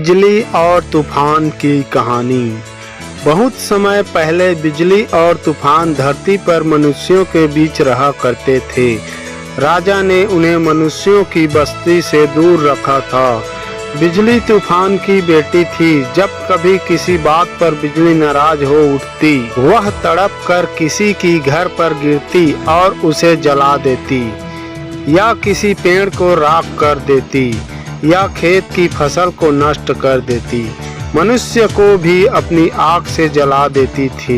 बिजली और तूफान की कहानी। बहुत समय पहले बिजली और तूफान धरती पर मनुष्यों के बीच रहा करते थे। राजा ने उन्हें मनुष्यों की बस्ती से दूर रखा था। बिजली तूफान की बेटी थी। जब कभी किसी बात पर बिजली नाराज हो उठती, वह तड़प कर किसी की घर पर गिरती और उसे जला देती, या किसी पेड़ को राख कर देती, या खेत की फसल को नष्ट कर देती। मनुष्य को भी अपनी आग से जला देती थी।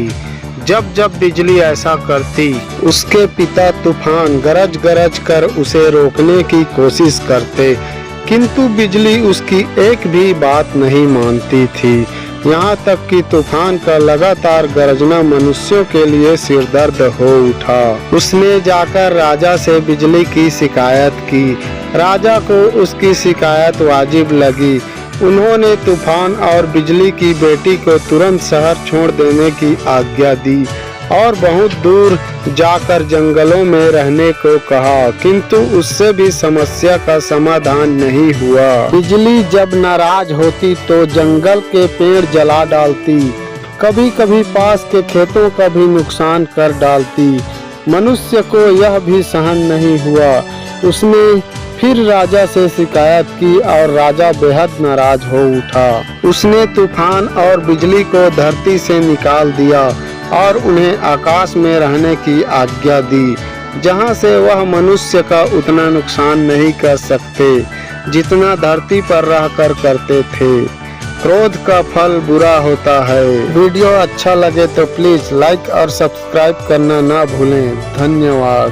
जब जब बिजली ऐसा करती, उसके पिता तूफान गरज गरज कर उसे रोकने की कोशिश करते, किंतु बिजली उसकी एक भी बात नहीं मानती थी। यहाँ तक कि तूफान का लगातार गरजना मनुष्यों के लिए सिरदर्द हो उठा। उसने जाकर राजा से बिजली की शिकायत की। राजा को उसकी शिकायत वाजिब लगी। उन्होंने तूफान और बिजली की बेटी को तुरंत शहर छोड़ देने की आज्ञा दी और बहुत दूर जाकर जंगलों में रहने को कहा, किंतु उससे भी समस्या का समाधान नहीं हुआ। बिजली जब नाराज होती तो जंगल के पेड़ जला डालती, कभी कभी पास के खेतों का भी नुकसान कर डालती। मनुष्य को यह भी सहन नहीं हुआ। उसने फिर राजा से शिकायत की और राजा बेहद नाराज हो उठा। उसने तूफान और बिजली को धरती से निकाल दिया और उन्हें आकाश में रहने की आज्ञा दी, जहां से वह मनुष्य का उतना नुकसान नहीं कर सकते जितना धरती पर रहकर करते थे। क्रोध का फल बुरा होता है। वीडियो अच्छा लगे तो प्लीज लाइक और सब्सक्राइब करना ना भूलें। धन्यवाद।